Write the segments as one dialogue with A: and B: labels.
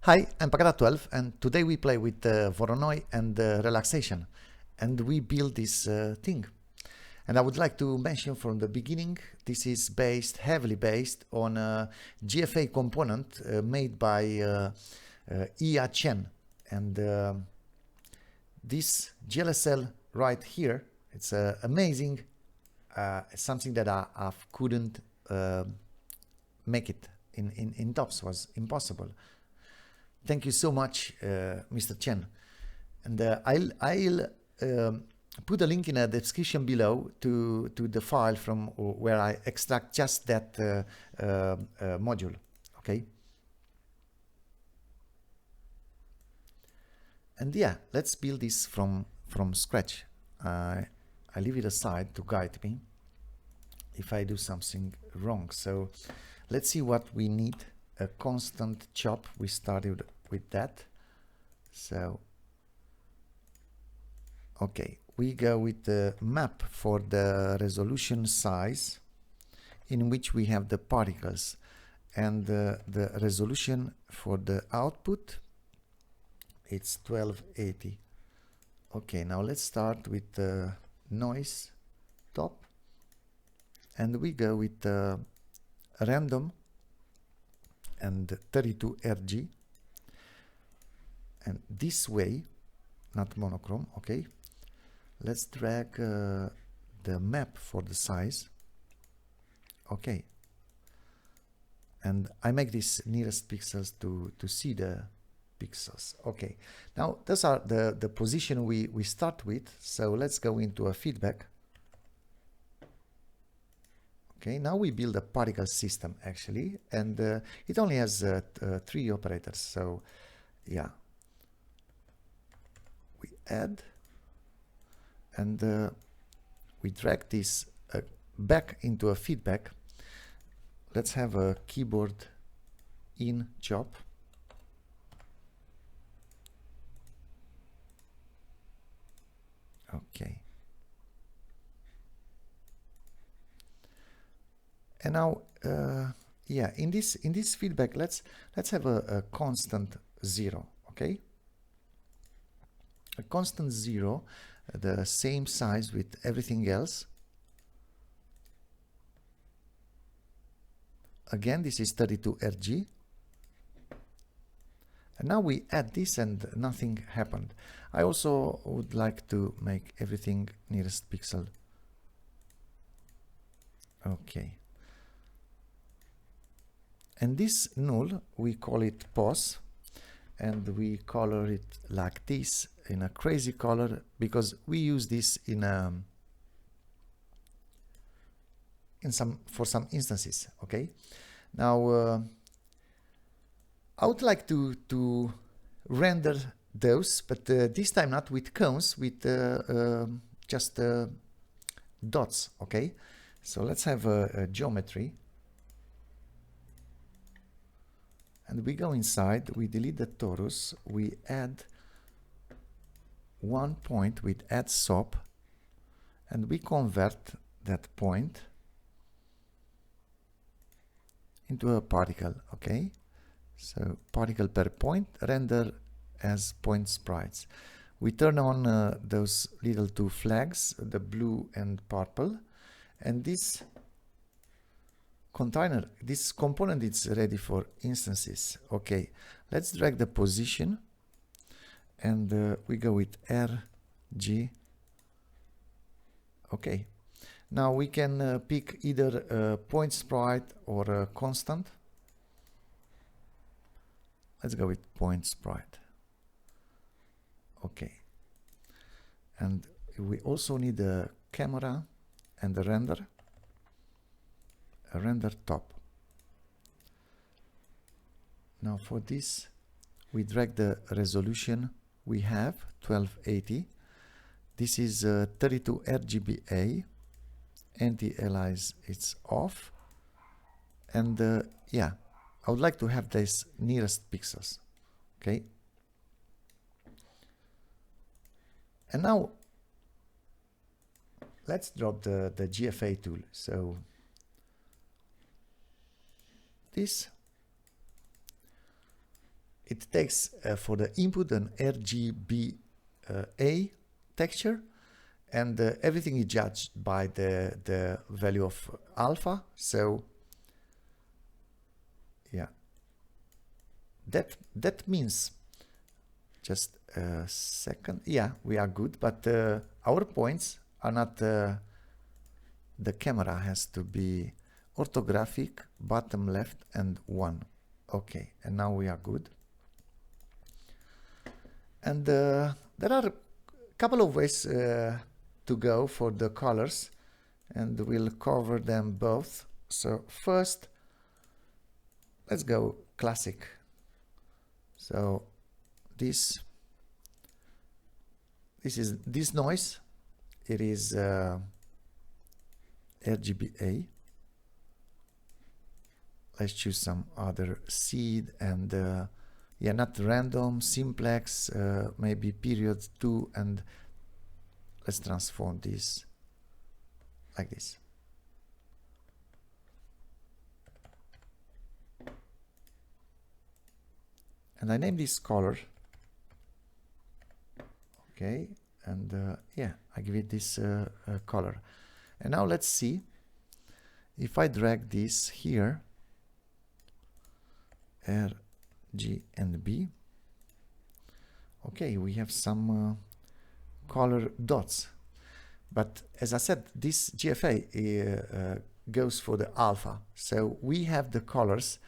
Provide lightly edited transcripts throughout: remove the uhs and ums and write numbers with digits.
A: Hi, I'm Pagata12 and today we play with Voronoi and Relaxation and we build this thing. And I would like to mention from the beginning, this is heavily based on a GFA component made by Yea Chen. And this glsl right here, it's amazing, something that I couldn't make it in TOPS, was impossible. Thank you so much, Mr. Chen. And I'll put a link in the description below to the file from where I extract just that module. Okay. And yeah, let's build this from scratch. I leave it aside to guide me if I do something wrong. So let's see what we need. A constant chop. We started with that. So okay, we go with the map for the resolution size in which we have the particles, and the resolution for the output, it's 1280. Okay, now let's start with the noise top, and we go with the random and 32 RG, and this way, not monochrome. Okay, let's drag the map for the size. Okay, and I make this nearest pixels to see the pixels. Okay, now those are the position we start with. So let's go into a feedback. Okay, now we build a particle system actually, and it only has 3 operators. So yeah, we add, and we drag this back into a feedback. Let's have a keyboard in chop. Okay. And now, yeah, in this feedback, let's have a constant 0. Okay, a constant 0, the same size with everything else. Again, this is 32 RG. And now we add this, and nothing happened. I also would like to make everything nearest pixel. Okay. And this null, we call it pos, and we color it like this in a crazy color because we use this for some instances. Okay, now I would like to render those, but this time not with cones, with just dots. Okay, so let's have a geometry. And we go inside, we delete the torus, we add one point with add sop, and we convert that point into a particle. Okay, so particle per point, render as point sprites. We turn on those little 2 flags, the blue and purple, and this component is ready for instances. Okay, let's drag the position, and we go with RG. Okay, now we can pick either a point sprite or a constant. Let's go with point sprite. Okay, and we also need a camera and a render. A render top. Now for this, we drag the resolution we have, 1280. This is 32 RGBA. Anti-alias, it's off. And yeah, I would like to have this nearest pixels. Okay. And now let's drop the GFA tool. So this it takes for the input an RGBA texture, and everything is judged by the value of alpha. So yeah, that means, just a second, yeah, we are good, but our points are not, the camera has to be orthographic, bottom left and 1. Okay, and now we are good. And there are a couple of ways to go for the colors, and we'll cover them both. So first, let's go classic. So this is this noise. It is RGBA. Let's choose some other seed, and yeah, not random, simplex, maybe period 2, and let's transform this like this. And I name this color. Okay, and yeah, I give it this color. And now let's see if I drag this here, R, G, and B. Okay, we have some color dots. But as I said, this GFA goes for the alpha. So we have the colors,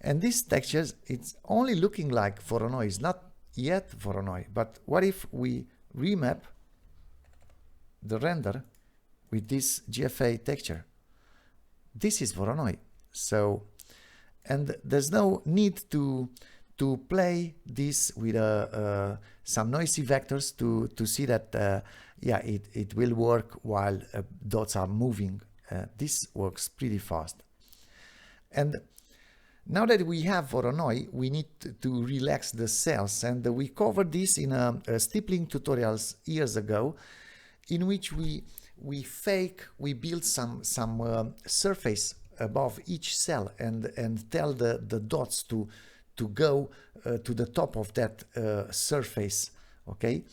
A: and these textures, it's only looking like Voronoi. It's not yet Voronoi. But what if we remap the render with this GFA texture? This is Voronoi. So, and there's no need to play this with some noisy vectors to see that yeah, it will work while dots are moving. This works pretty fast. And now that we have Voronoi, we need to relax the cells, and we covered this in stippling tutorials years ago, in which we build some surface above each cell and tell the dots to go to the top of that surface. Okay,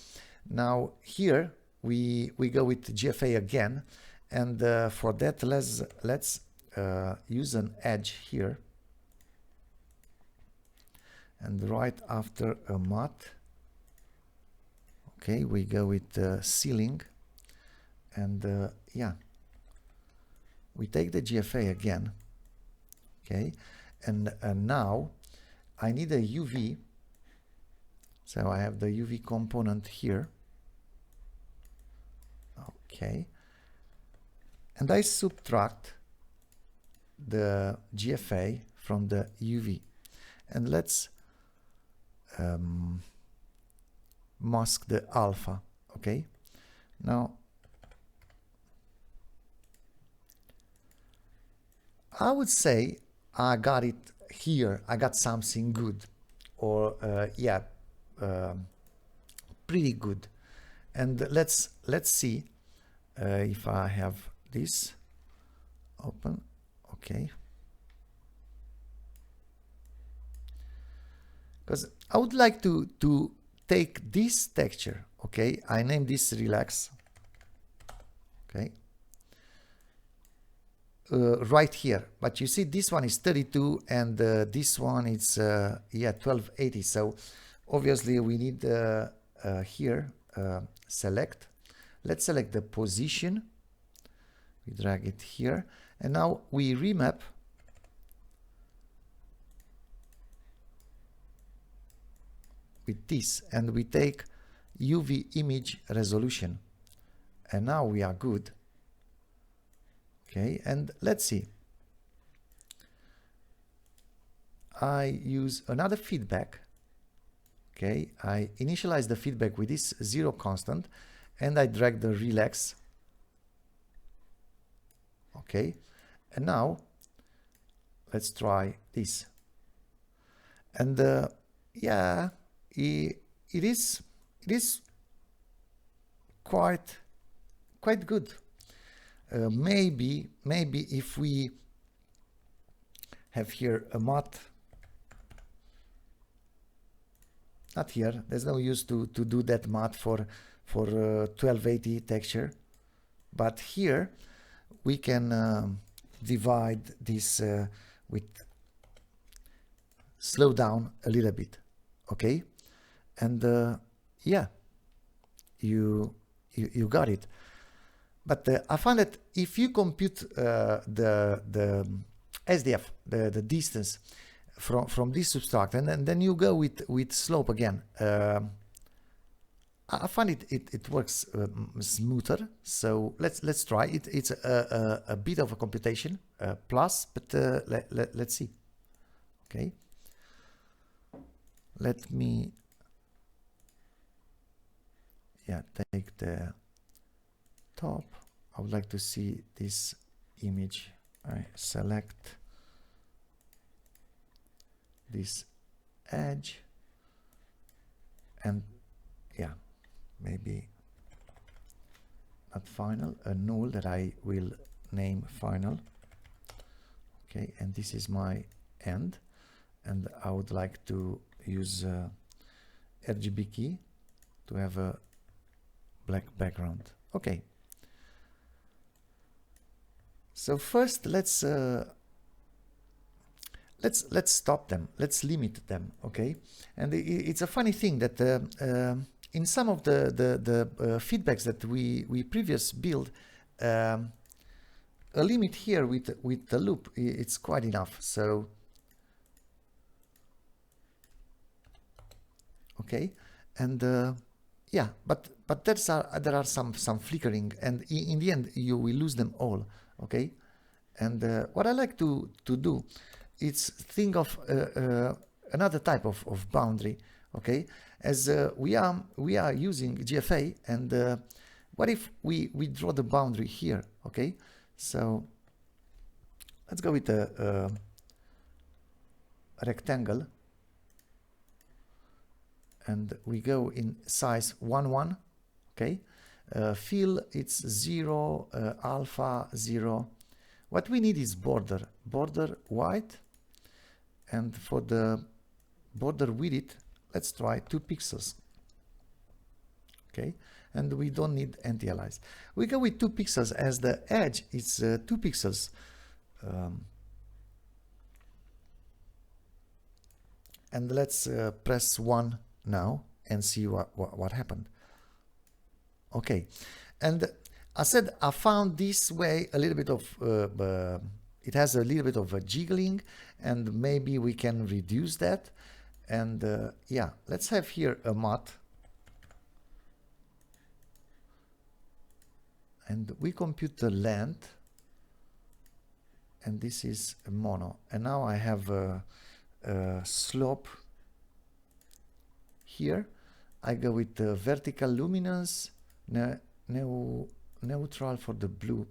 A: now here we go with GFA again, and for that let's use an edge here, and right after a matte, okay, we go with ceiling, and yeah, we take the GFA again. Okay, and now I need a UV, so I have the UV component here. Okay, and I subtract the GFA from the UV, and let's mask the alpha. Okay, now I would say I got it here. I got something good, or yeah, pretty good. And let's see if I have this open. Okay, because I would like to take this texture. Okay, I name this relax. Okay, right here, but you see this one is 32, and this one is yeah, 1280. So obviously we need here select. Let's select the position. We drag it here, and now we remap with this, and we take UV image resolution, and now we are good. Okay, and let's see. I use another feedback. Okay, I initialize the feedback with this 0 constant, and I drag the relax. Okay, and now let's try this. And yeah, it is quite good. Maybe if we have here a matte not here. There's no use to do that math for 1280 texture, but here we can divide this with slow down a little bit, okay? And yeah, you got it. But I found that if you compute the SDF, the distance from this subtract, and then you go with slope again, I find it works smoother. So let's try it. It's a bit of a computation plus, but let's see. Okay, let me take the top. I would like to see this image. I select this edge, and yeah, maybe not final, a null that I will name final. Okay, and this is my end, and I would like to use RGB key to have a black background. Okay, so first let's stop them, let's limit them. Okay, and it's a funny thing that in some of the feedbacks that we previous build, a limit here with the loop, it's quite enough. So okay, and yeah, but there are some flickering, and in the end you will lose them all. Okay, and what I like to do, it's think of another type of boundary. Okay, as we are using GFA, and what if we draw the boundary here? Okay, so let's go with a rectangle, and we go in size 1:1. Okay, fill it's 0, alpha 0. What we need is border white, and for the border width, let's try 2 pixels. Okay, and we don't need anti-alias. We go with 2 pixels as the edge is 2 pixels. And let's press 1 now and see what happened. Okay, and I said I found this way a little bit of it has a little bit of a jiggling, and maybe we can reduce that. And yeah, let's have here a matte, and we compute the length, and this is a mono, and now I have a slope here. I go with the vertical luminance, neutral for the blue.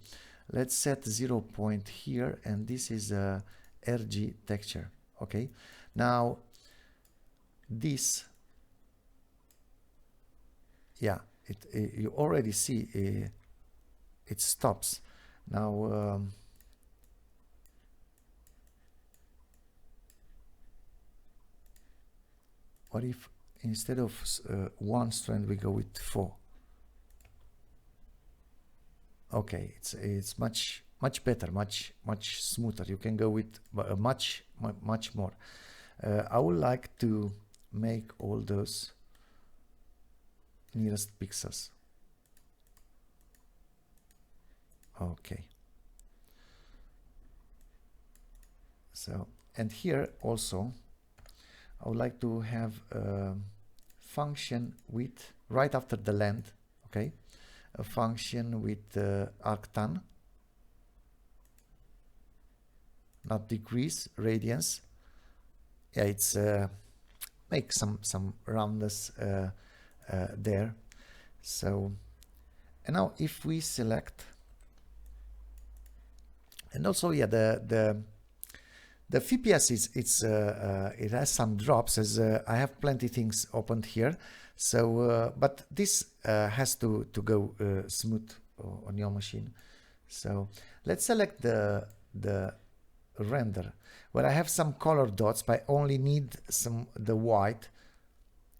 A: Let's set 0 point here, and this is a RG texture. Okay, now this, yeah, you already see it stops now. What if instead of 1 strand we go with 4? Okay, it's much better, much smoother. You can go with much more. I would like to make all those nearest pixels. Okay, so, and here also I would like to have a function with right after the length. Okay, a function with arctan, not decrease radians. Yeah, it's make some roundness there. So, and now if we select, and also yeah, the FPS is it has some drops, as I have plenty things opened here. So, but this has to go smooth on your machine. So let's select the render where I have some color dots, but I only need the white.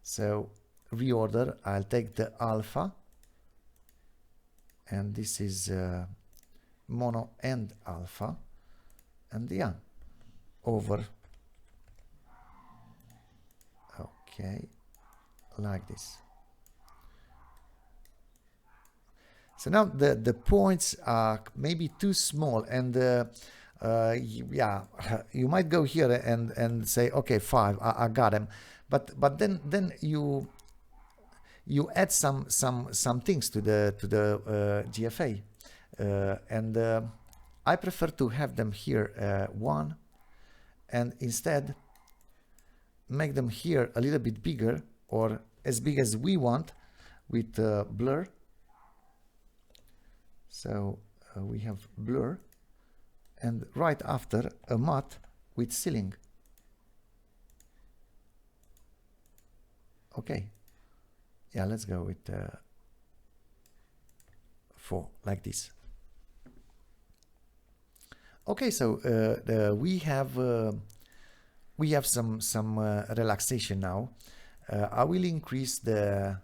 A: So reorder, I'll take the alpha, and this is mono and alpha, and yeah, over, okay, like this. So now the points are maybe too small, and yeah, you might go here and say, okay, 5, I got them, but then you add some things to the GFA, and I prefer to have them here 1, and instead make them here a little bit bigger, or as big as we want, with blur. So we have blur, and right after a matte with ceiling. Okay, yeah, let's go with 4, like this. Okay, so we have some relaxation now. I will increase this.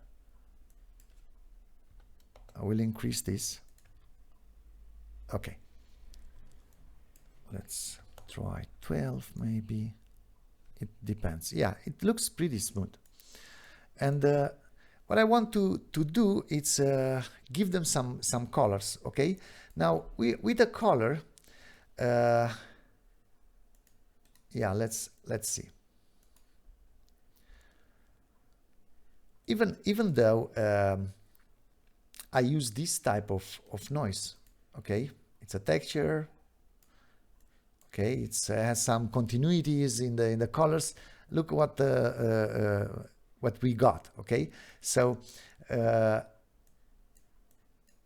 A: Okay, let's try 12 maybe. It depends. Yeah, it looks pretty smooth. And what I want to do is give them some colors. Okay, now with the color, yeah, let's see. Even though I use this type of noise, okay, it's a texture. Okay, it has some continuities in the colors. Look what we got. Okay, so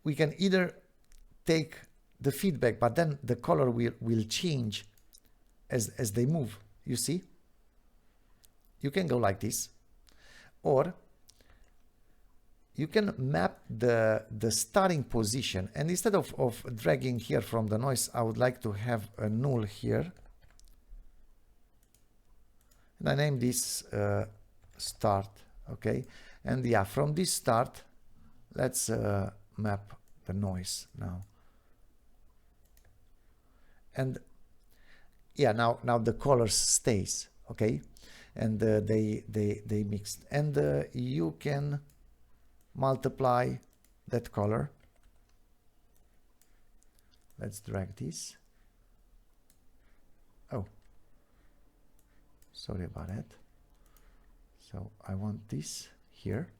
A: we can either take the feedback, but then the color will change as they move. You see, you can go like this, or you can map the starting position, and instead of dragging here from the noise, I would like to have a null here, and I name this start. Okay, and yeah, from this start, let's map the noise now. And yeah, now the colors stays. Okay, and they mixed, and you can multiply that color. Let's drag this. Oh, sorry about that. So I want this here.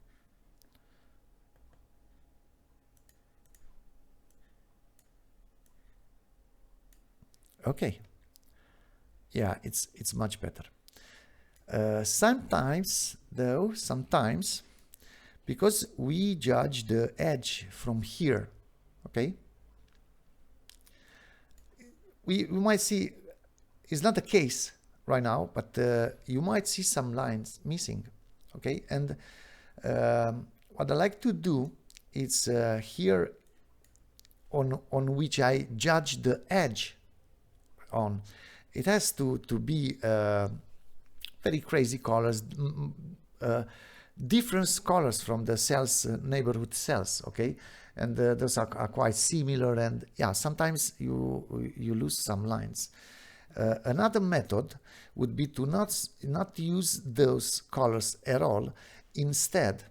A: Okay. Yeah, it's much better. Sometimes, because we judge the edge from here, okay, we might see, it's not the case right now, but you might see some lines missing. Okay, and what I like to do is here on which I judge the edge on, it has to be very crazy colors, different colors from the cells, neighborhood cells. Okay, and those are quite similar, and yeah, sometimes you lose some lines. Another method would be to not use those colors at all. Instead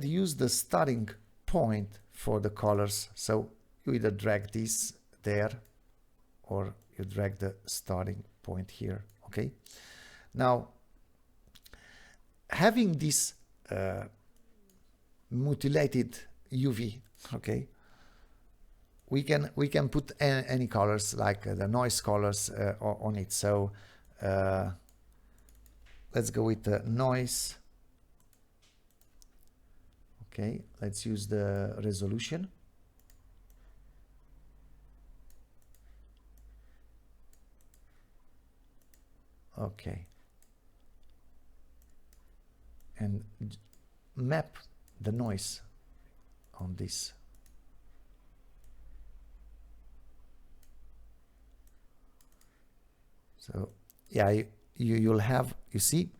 A: use the starting point for the colors. So you either drag this there, or you drag the starting point here. Okay, now having this mutilated UV, okay, we can put any colors, like the noise colors on it. So let's go with the noise. Okay, let's use the resolution. Okay, and map the noise on this. So yeah, you'll have, you see,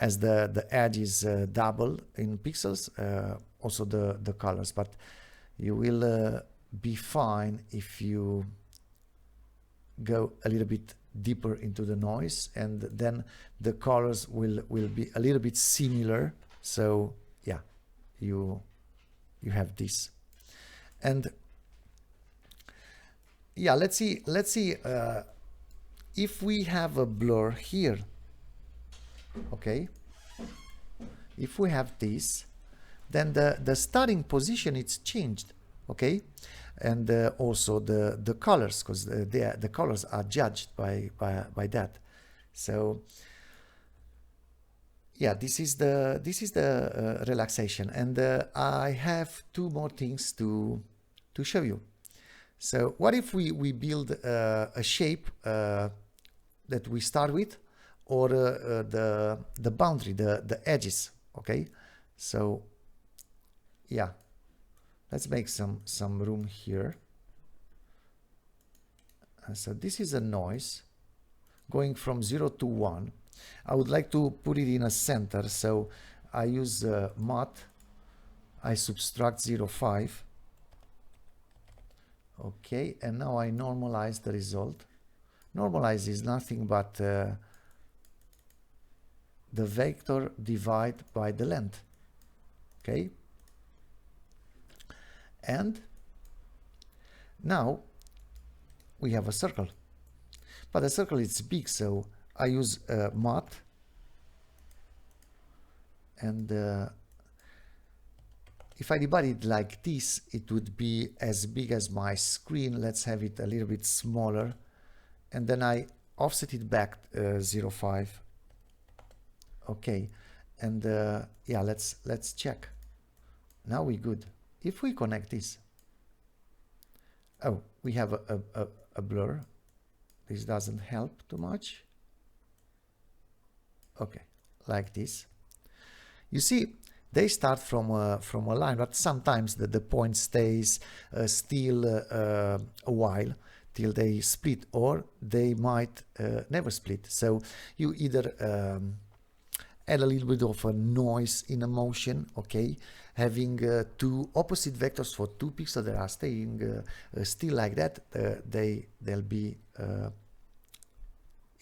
A: as the edge is double in pixels, also the colors, but you will be fine if you go a little bit deeper into the noise, and then the colors will be a little bit similar. So yeah, you have this. And yeah, let's see if we have a blur here. Okay, if we have this, then the starting position it's changed. Okay, and also the colors, because the colors are judged by that. So yeah, this is the relaxation, and I have two more things to show you. So what if we build a shape that we start with, or the boundary, the edges? Okay, so yeah, let's make some room here. So this is a noise going from 0 to 1. I would like to put it in a center, so I use mod. I subtract 0.5. Okay, and now I normalize the result. Normalize is nothing but the vector divided by the length. Okay, and now we have a circle, but the circle is big, so I use mod, and if I divide it like this, it would be as big as my screen. Let's have it a little bit smaller, and then I offset it back 0.5. Okay, and yeah, let's check. Now we're good. If we connect this, oh, we have a blur. This doesn't help too much. Okay, like this. You see, they start from a line, but sometimes the point stays still a while till they split, or they might never split. So you either add a little bit of a noise in a motion, okay, having two opposite vectors for 2 pixels that are staying still like that. They'll be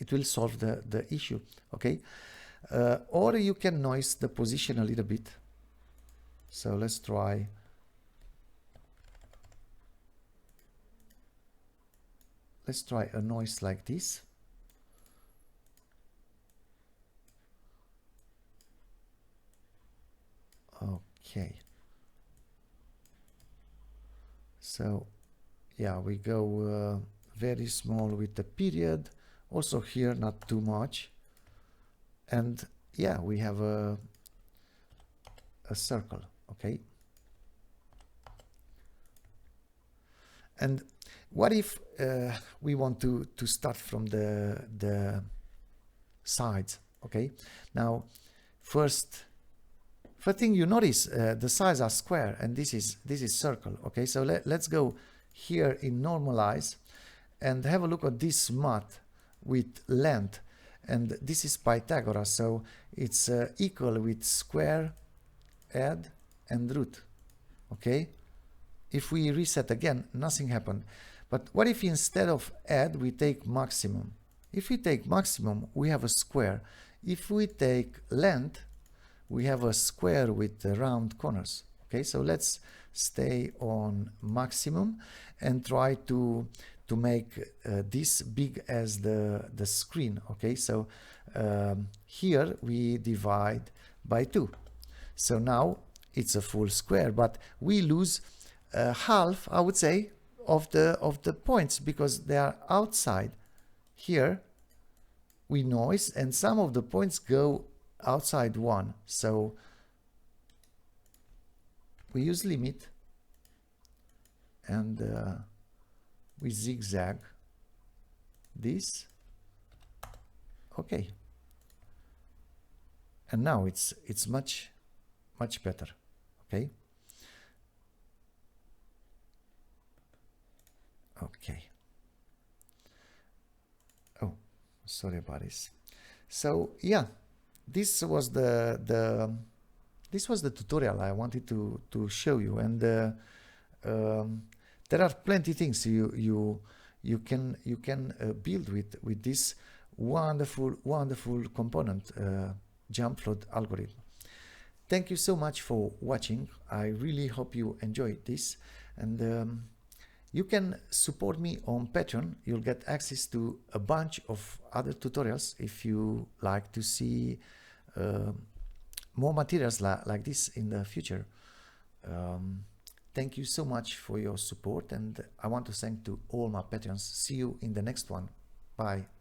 A: it will solve the issue, okay. Or you can noise the position a little bit. So let's try. Let's try a noise like this. Okay. So yeah, we go very small with the period. Also here, not too much. And yeah, we have a circle, okay. And what if we want to start from the sides? Okay, now first thing you notice, the sides are square, and this is circle. Okay, so let's go here in normalize and have a look at this mod with length. And this is Pythagoras, so it's equal with square, add, and root. Okay, if we reset again, nothing happened. But what if instead of add we take maximum? If we take maximum, we have a square. If we take length, we have a square with round corners. Okay, so let's stay on maximum and try to make this big as the screen. Okay, so here we divide by 2. So now it's a full square, but we lose half, I would say, of the points, because they are outside. Here we noise, and some of the points go outside 1. So we use limit, and we zigzag this. Okay, and now it's much better. Okay, okay. Oh, sorry about this. So yeah, this was the tutorial I wanted to show you, and there are plenty things you can build with this wonderful component, jump float algorithm. Thank you so much for watching. I really hope you enjoyed this, and you can support me on Patreon. You'll get access to a bunch of other tutorials if you like to see more materials like this in the future. Thank you so much for your support, and I want to thank to all my patrons. See you in the next one. Bye.